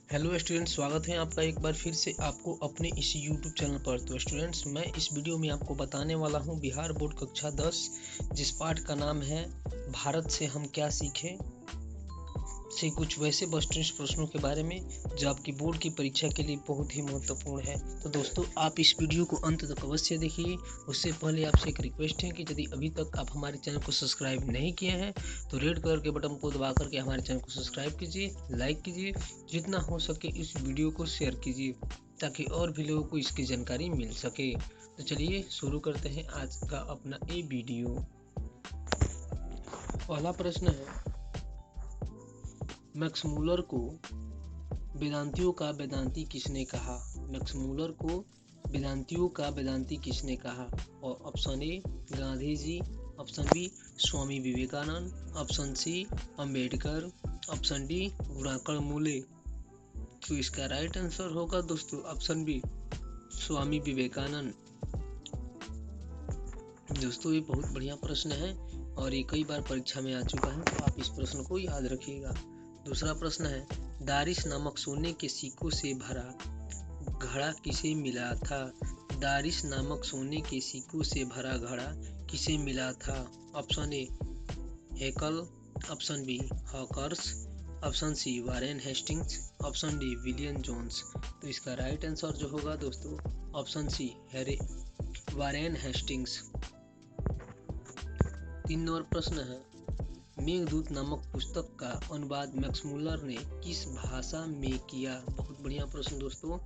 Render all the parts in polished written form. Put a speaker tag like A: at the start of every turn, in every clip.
A: Hello students, स्वागत है आपका एक बार फिर से आपको अपने इस यूट्यूब चैनल पर। तो स्टूडेंट्स, मैं इस वीडियो में आपको बताने वाला हूं बिहार बोर्ड कक्षा 10 जिस पाठ का नाम है भारत से हम क्या सीखें से कुछ वैसे बस्टर्स प्रश्नों के बारे में जो आपकी बोर्ड की परीक्षा के लिए बहुत ही महत्वपूर्ण है। तो दोस्तों, आप इस वीडियो को अंत तक अवश्य देखिए। उससे पहले आपसे एक रिक्वेस्ट है कि यदि अभी तक आप हमारे चैनल को सब्सक्राइब नहीं किए हैं तो रेड कलर के बटन को दबा करके हमारे चैनल को सब्सक्राइब कीजिए, लाइक कीजिए, जितना हो सके इस वीडियो को शेयर कीजिए ताकि और भी लोगों को इसकी जानकारी मिल सके। तो चलिए शुरू करते हैं आज का अपना ये वीडियो। पहला प्रश्न है, मैक्स मूलर को वेदांतियों का वेदांती किसने कहा? मैक्स मूलर को वेदांतियों का वेदांती किसने कहा? और option A Gandhi ji, option B Swami Vivekananda, option C Ambedkar, option D Gunakar Mule. तो इसका राइट आंसर होगा दोस्तों ऑप्शन बी स्वामी विवेकानंद। दोस्तों, ये बहुत बढ़िया प्रश्न है और ये कई बार परीक्षा में आ चुका है, तो आप इस प्रश्न को याद रखिएगा। दूसरा प्रश्न है, दारिश नामक सोने के सिक्कों से भरा घड़ा किसे मिला था? दारिश नामक सोने के सिक्कों से भरा घड़ा किसे मिला था? ऑप्शन ए हेकल, ऑप्शन बी हॉकर्स, option C Warren Hastings, option D William Jones. तो इसका राइट आंसर जो होगा दोस्तों ऑप्शन सी हैरे वारेन हेस्टिंग्स। 3 नंबर प्रश्न है, मेघदूत नामक पुस्तक का अनुवाद मैक्स मूलर ने किस भाषा में किया? बहुत बढ़िया प्रश्न दोस्तों।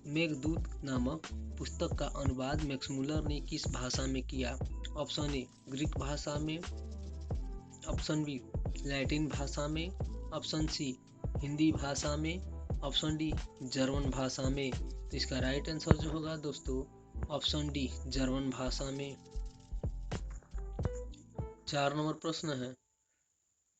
A: मेघदूत नामक पुस्तक का अनुवाद मैक्स मूलर ने किस भाषा में किया? ऑप्शन ए ग्रीक भाषा में, ऑप्शन बी लैटिन भाषा में, ऑप्शन सी हिंदी भाषा में, ऑप्शन डी जर्मन भाषा में। तो इसका राइट आंसर जो होगा दोस्तों ऑप्शन डी जर्मन भाषा में। 4 नंबर प्रश्न है,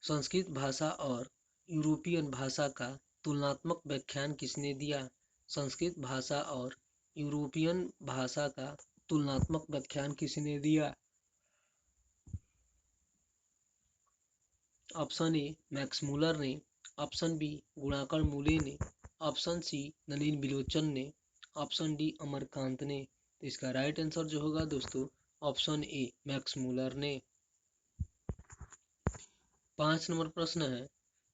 A: संस्कृत भाषा और यूरोपियन भाषा का तुलनात्मक व्याख्यान किसने दिया? संस्कृत भाषा और यूरोपियन भाषा का तुलनात्मक व्याख्यान किसने दिया? ऑप्शन ए मैक्स मूलर ने, ऑप्शन बी गुणाकर मूले ने, ऑप्शन सी नलिन बिलोचन ने, ऑप्शन डी अमरकांत ने। तो इसका राइट आंसर जो होगा दोस्तों ऑप्शन ए मैक्स मूलर ने। 5 नंबर प्रश्न है,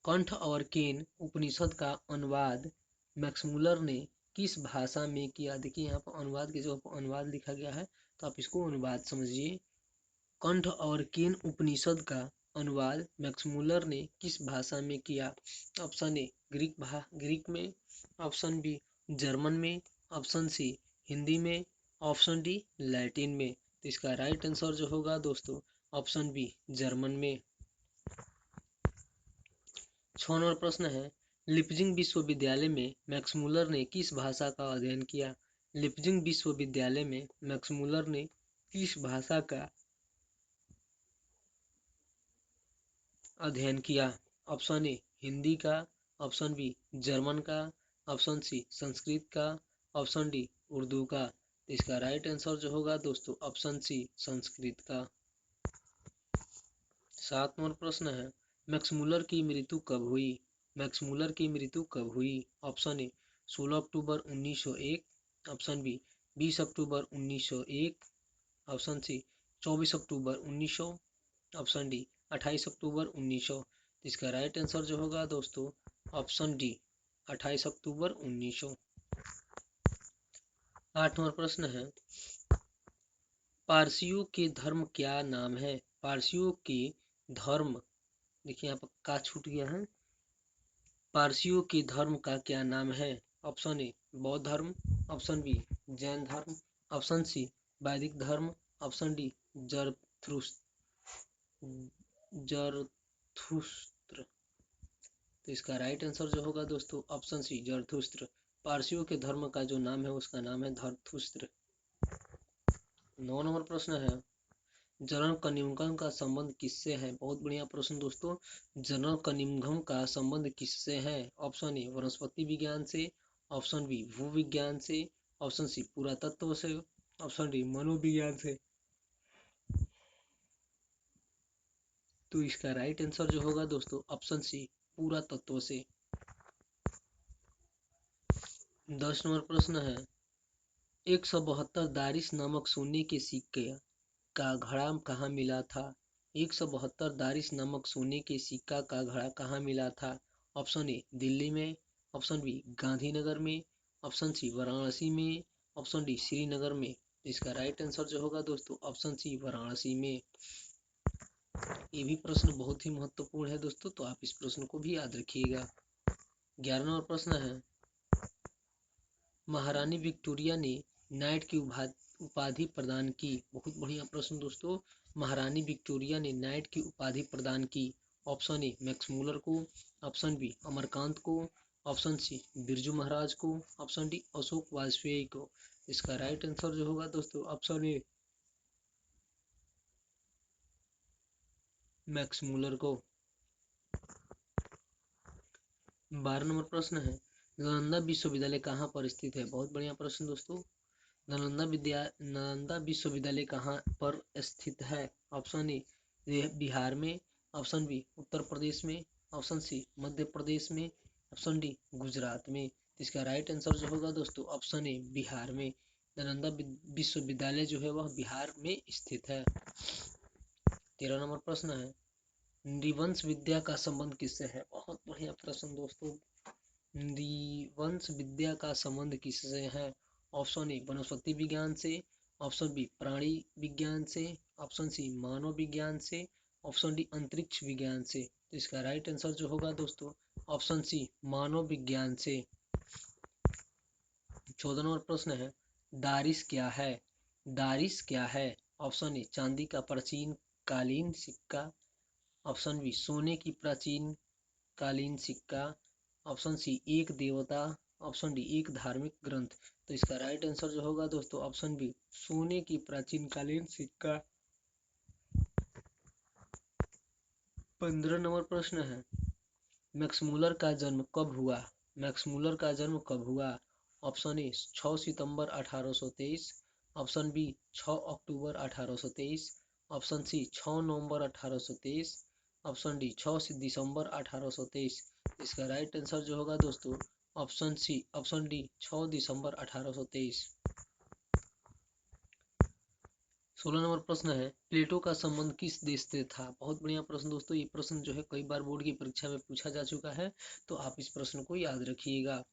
A: कंठ और केन उपनिषद का अनुवाद मैक्स मूलर ने किस भाषा में किया? देखिए यहाँ पर अनुवाद की जगह अनुवाद लिखा गया है, तो आप इसको अनुवाद समझिए। कंठ और केन उपनिषद का अनुवाद मैक्स मूलर ने किस भाषा में किया? ऑप्शन ए ग्रीक में, ऑप्शन बी जर्मन में, ऑप्शन सी हिंदी में, ऑप्शन डी लैटिन में। तो इसका राइट आंसर जो होगा दोस्तों ऑप्शन बी जर्मन में। 6 नंबर प्रश्न है, लिपजिंग विश्वविद्यालय में मैक्स मूलर ने किस भाषा का अध्ययन किया? लिपजिंग विश्वविद्यालय में मैक्स मूलर ने किस भाषा का अध्ययन किया? ऑप्शन ए हिंदी का, ऑप्शन बी जर्मन का, ऑप्शन सी संस्कृत का, ऑप्शन डी उर्दू का। तो इसका राइट आंसर जो होगा दोस्तों ऑप्शन सी संस्कृत का। 7 नंबर प्रश्न है, मैक्स मूलर की मृत्यु कब हुई? मैक्स मूलर की मृत्यु कब हुई? ऑप्शन ए 16 अक्टूबर 1901, ऑप्शन बी 20 अक्टूबर 1901, ऑप्शन सी 24 अक्टूबर 1900, ऑप्शन डी 28 अक्टूबर 1900। इसका राइट आंसर जो होगा दोस्तों ऑप्शन डी 28 अक्टूबर 1900। 8 नंबर प्रश्न है, पारसियों के धर्म क्या नाम है? पारसियों के धर्म, देखिए यहाँ पर का छूट गया है। पारसियों के धर्म का क्या नाम है? ऑप्शन ए बौद्ध धर्म, ऑप्शन बी जैन धर्म, ऑप्शन सी वैदिक धर्म, ऑप्शन डी जरथुस्त्र। तो इसका राइट आंसर जो होगा दोस्तों ऑप्शन सी जरथुस्त्र। पारसियों के धर्म का जो नाम है उसका नाम है जरथुस्त्र। 9 नंबर प्रश्न है, जनरल कनिंघम का संबंध किससे है? बहुत बढ़िया प्रश्न दोस्तों। जनरल कनिंघम का संबंध किससे है? ऑप्शन ए वनस्पति विज्ञान से, ऑप्शन बी भूविज्ञान से, ऑप्शन सी पुरातत्व से, ऑप्शन डी मनोविज्ञान से। तो इसका राइट आंसर जो होगा दोस्तों ऑप्शन सी पुरातत्व से। 10 नंबर प्रश्न है 172 दारिश नामक सोने के सिक्के का घड़ा कहाँ मिला था? 172 दारिश नामक सोने के सिक्का का घड़ा कहाँ मिला था? ऑप्शन ए दिल्ली में, ऑप्शन बी गांधीनगर में, ऑप्शन सी वाराणसी में, ऑप्शन डी श्रीनगर में। इसका राइट आंसर जो होगा दोस्तों ऑप्शन सी वाराणसी में। ये भी प्रश्न बहुत ही महत्वपूर्ण है दोस्तों, तो आप इस प्रश्न को भी याद रखिएगा। 11 नंबर प्रश्न है महारानी विक्टोरिया ने नाइट की उपाधि प्रदान की। बहुत बढ़िया प्रश्न दोस्तों। महारानी विक्टोरिया ने नाइट की उपाधि प्रदान की। ऑप्शन ए मैक्समूलर को, ऑप्शन बी अमरकांत को, ऑप्शन सी बिरजू महाराज को, ऑप्शन डी अशोक वाजपेयी को। इसका राइट आंसर जो होगा दोस्तों ऑप्शन ए मैक्समूलर को। 12 नंबर प्रश्न है नालंदा विश्वविद्यालय कहाँ पर स्थित है? बहुत बढ़िया प्रश्न दोस्तों। नालंदा विश्वविद्यालय कहाँ पर स्थित है? ऑप्शन ए बिहार में, ऑप्शन बी उत्तर प्रदेश में, ऑप्शन सी मध्य प्रदेश में, ऑप्शन डी गुजरात में। इसका राइट आंसर जो होगा दोस्तों ऑप्शन ए बिहार में। नालंदा विश्वविद्यालय जो है वह बिहार में स्थित है। 13 नंबर प्रश्न है नृवंश विद्या का संबंध किससे है? बहुत बढ़िया प्रश्न दोस्तों। नृवंश विद्या का संबंध किससे है? ऑप्शन ए वनस्पति विज्ञान से, ऑप्शन बी प्राणी विज्ञान से, ऑप्शन सी मानव विज्ञान से, ऑप्शन डी अंतरिक्ष विज्ञान से। तो इसका राइट आंसर जो होगा दोस्तों ऑप्शन सी मानव विज्ञान से। 14 नंबर प्रश्न है दारिश क्या है? दारिश क्या है? ऑप्शन ए चांदी का प्राचीन कालीन सिक्का, ऑप्शन बी सोने की प्राचीन कालीन सिक्का, ऑप्शन सी एक देवता, ऑप्शन डी एक धार्मिक ग्रंथ। तो इसका राइट आंसर जो होगा दोस्तों ऑप्शन बी सोने की प्राचीन कालीन सिक्का। 15 नंबर प्रश्न है मैक्समूलर का जन्म कब हुआ? मैक्समूलर का जन्म कब हुआ? ऑप्शन ए 6 सितंबर 1823, ऑप्शन बी 6 अक्टूबर 1823, ऑप्शन सी 6 नवंबर 1823, ऑप्शन डी 6 दिसंबर 1823। इसका राइट आंसर जो होगा दोस्तों ऑप्शन सी ऑप्शन डी 6 दिसंबर 1823। 16 नंबर प्रश्न है प्लेटो का संबंध किस देश से था? बहुत बढ़िया प्रश्न दोस्तों। ये प्रश्न जो है कई बार बोर्ड की परीक्षा में पूछा जा चुका है, तो आप इस प्रश्न को याद रखिएगा।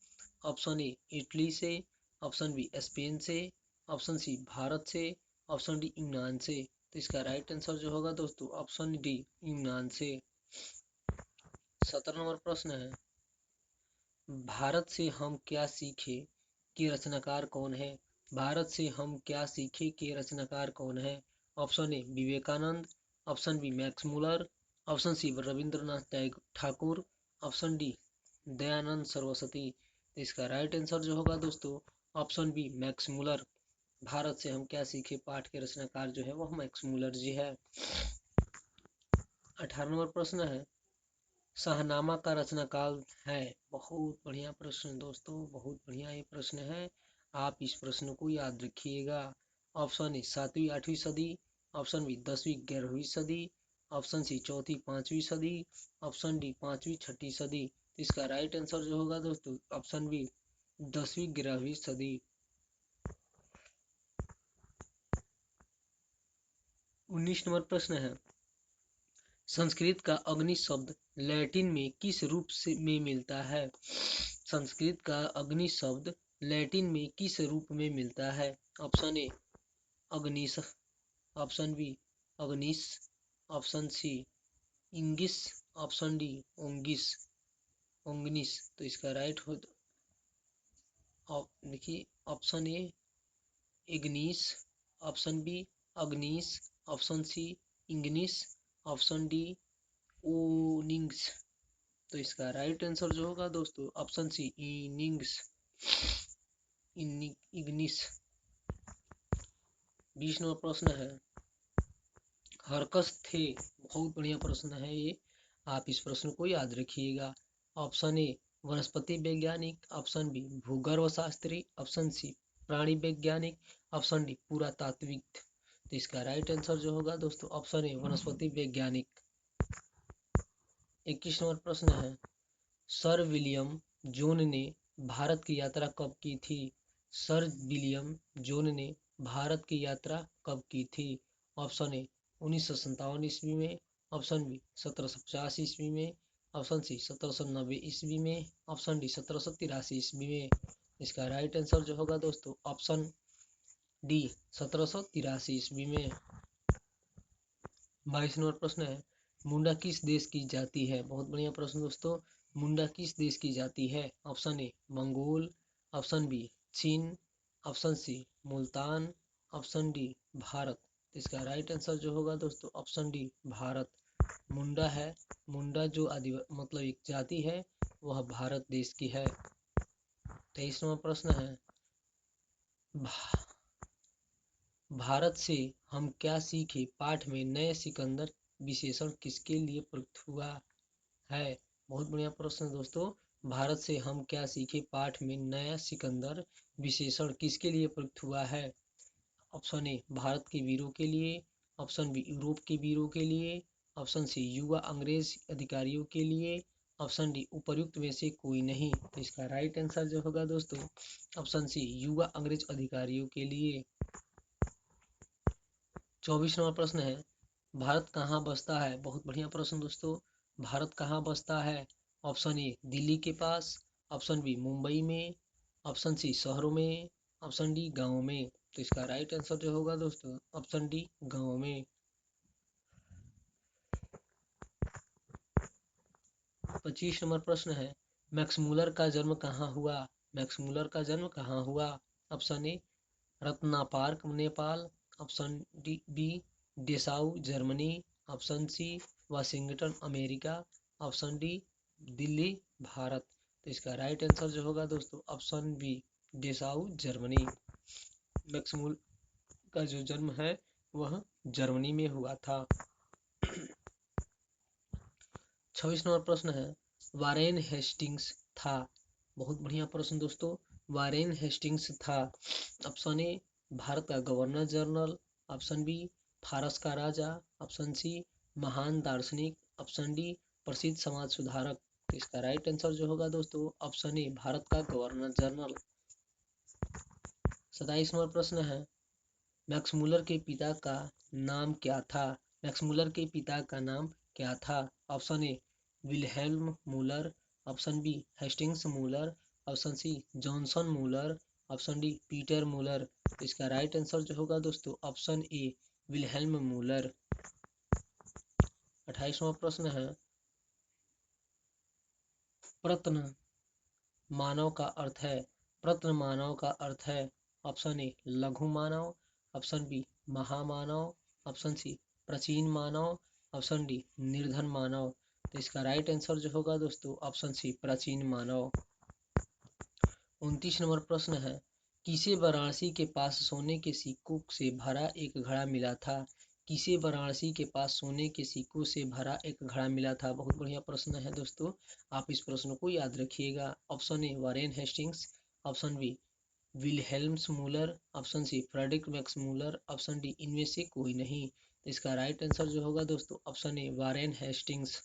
A: ऑप्शन ए इटली से, ऑप्शन बी स्पेन से, ऑप्शन सी भारत से, ऑप्शन डी यूनान से। तो इसका राइट आंसर जो होगा दोस्तों ऑप्शन डी यूनान से। 17 नंबर प्रश्न है भारत से हम क्या सीखे के रचनाकार कौन है? भारत से हम क्या सीखे के रचनाकार कौन है? Option A Vivekananda, option B Max Muller, option C Rabindranath Thakur, option D Dayanand Saraswati. तो इसका राइट आंसर जो होगा दोस्तों ऑप्शन बी मैक्स मुलर। भारत से हम क्या सीखे पाठ के रचनाकार जो है वह मैक्स मुलर जी है। 18 नंबर प्रश्न है शाहनामा का रचनाकाल है? बहुत बढ़िया प्रश्न दोस्तों, बहुत बढ़िया ये प्रश्न है। आप इस प्रश्न को याद रखिएगा। ऑप्शन ए 7वीं 8वीं सदी, ऑप्शन बी 10वीं 11वीं सदी, ऑप्शन सी 4वीं 5वीं सदी, ऑप्शन डी 5वीं 6वीं सदी। इसका राइट आंसर जो होगा दोस्तों ऑप्शन बी 10वीं 11वीं सदी। 19 नंबर प्रश्न है संस्कृत का अग्नि शब्द लैटिन में किस रूप से में मिलता है? संस्कृत का अग्नि शब्द लैटिन में किस रूप में मिलता है? ऑप्शन ए अग्निश, ऑप्शन बी अग्निश, ऑप्शन सी इंगिस, ऑप्शन डी ओंगिस ओंगनिस। तो इसका राइट हो देखिए ऑप्शन ए इग्निस, ऑप्शन बी अग्निस, ऑप्शन सी इंग्निस, ऑप्शन डी ओनिंग्स। तो इसका राइट आंसर जो होगा दोस्तों ऑप्शन सी इनिंग्स इग्निस। 20 नंबर प्रश्न है हरकस थे? बहुत बढ़िया प्रश्न है ये, आप इस प्रश्न को याद रखिएगा। ऑप्शन ए वनस्पति वैज्ञानिक, ऑप्शन बी भूगर्भ शास्त्री, ऑप्शन सी प्राणी वैज्ञानिक, ऑप्शन डी पुरातात्विक। तो इसका राइट आंसर जो होगा दोस्तों ऑप्शन ए वनस्पति वैज्ञानिक। 21 नंबर प्रश्न है सर विलियम जोन ने भारत की यात्रा कब की थी? सर विलियम जोन ने भारत की यात्रा कब की थी? ऑप्शन ए 1957 ईस्वी में, ऑप्शन बी 1750 ईस्वी में, ऑप्शन सी 1790 ईस्वी में, ऑप्शन डी 1783 ईस्वी में। इसका राइट आंसर जो होगा दोस्तों ऑप्शन डी 1783 ईस्वी में। 22 नंबर प्रश्न है, मुंडा किस देश की जाति है? बहुत बढ़िया प्रश्न दोस्तों। मुंडा किस देश की जाति है? Option A Mongol, option B चीन, option C Multan, option D Bharat. इसका राइट आंसर जो होगा दोस्तों ऑप्शन डी भारत। मुंडा है, मुंडा जो मतलब एक जाति है वह भारत देश की है। 23 नंबर प्रश्न है, भारत से हम क्या सीखे पाठ में नए सिकंदर विशेषण किसके लिए प्रयुक्त हुआ है? बहुत बढ़िया प्रश्न दोस्तों। भारत से हम क्या सीखे पाठ में नया सिकंदर विशेषण किसके लिए प्रयुक्त हुआ है? ऑप्शन ए भारत के वीरों के लिए, ऑप्शन बी यूरोप के वीरों के लिए, ऑप्शन सी युवा अंग्रेज अधिकारियों के लिए, ऑप्शन डी उपर्युक्त में से कोई नहीं। तो इसका राइट आंसर जो होगा दोस्तों ऑप्शन सी युवा अंग्रेज अधिकारियों के लिए। 24 नंबर प्रश्न है, भारत कहाँ बसता है? बहुत बढ़िया प्रश्न दोस्तों। भारत कहाँ बसता है? ऑप्शन ए दिल्ली के पास, ऑप्शन बी मुंबई में, ऑप्शन सी शहरों में, ऑप्शन डी गाँव में। तो इसका राइट आंसर जो होगा दोस्तों ऑप्शन डी गाँव में। 25 नंबर प्रश्न है, मैक्समूलर का जन्म कहाँ हुआ? मैक्समूलर का जन्म कहाँ हुआ? Option A Ratna park Nepal, option D B Dessau Germany, option C Washington America, option D Delhi Bharat. तो इसका राइट आंसर जो होगा दोस्तों option B Dessau Germany. Max Muller का जो जन्म है वह जर्मनी में हुआ था। 26 नंबर प्रश्न है, वारेन हेस्टिंग्स था? बहुत बढ़िया प्रश्न दोस्तों। वारेन हेस्टिंग्स था, ऑप्शन ए भारत का गवर्नर जनरल, ऑप्शन बी फारस का राजा, ऑप्शन सी महान दार्शनिक, ऑप्शन डी प्रसिद्ध समाज सुधारक। तो इसका राइट आंसर जो होगा दोस्तों ऑप्शन ए भारत का गवर्नर जनरल। 27 नंबर प्रश्न है, मैक्समूलर के पिता का नाम क्या था? मैक्समूलर के पिता का नाम क्या था? Option A Wilhelm Muller, option B Hastings Muller, option C Johnson Muller, option D Peter Muller. तो इसका राइट आंसर जो होगा दोस्तों ऑप्शन ए विल्हेल्म मूलर। 28वां प्रश्न है, प्रत्न मानव का अर्थ है? प्रत्न मानव का अर्थ है ऑप्शन ए लघु मानव, ऑप्शन बी महामानव, ऑप्शन सी प्राचीन मानव, ऑप्शन डी निर्धन मानव। तो इसका राइट आंसर जो होगा दोस्तों ऑप्शन सी प्राचीन मानव। 29 नंबर प्रश्न है, किसे वाराणसी के पास सोने के सिक्कों से भरा एक घड़ा मिला था? किसे वाराणसी के पास सोने के सिक्कों से भरा एक घड़ा मिला था? बहुत बढ़िया प्रश्न है दोस्तों, आप इस प्रश्न को याद रखिएगा। Option A Warren Hastings, option B Wilhelms Muller, option C Friedrich Max Muller, option D इनमें से कोई नहीं। तो इसका राइट आंसर जो होगा दोस्तों option A Warren Hastings.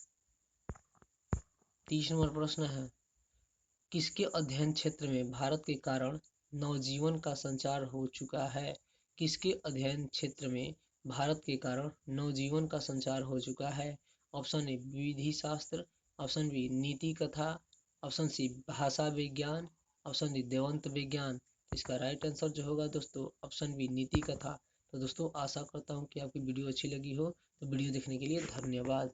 A: 30 number प्रश्न है, किसके अध्ययन क्षेत्र में भारत के कारण नवजीवन का संचार हो चुका है? किसके अध्ययन क्षेत्र में भारत के कारण नवजीवन का संचार हो चुका है? ऑप्शन ए विधि शास्त्र, ऑप्शन बी नीति कथा, ऑप्शन सी भाषा विज्ञान, ऑप्शन डी देवंत विज्ञान। इसका राइट आंसर जो होगा दोस्तों ऑप्शन बी नीति कथा। तो दोस्तों आशा करता हूँ कि आपकी वीडियो अच्छी लगी हो। तो वीडियो देखने के लिए धन्यवाद।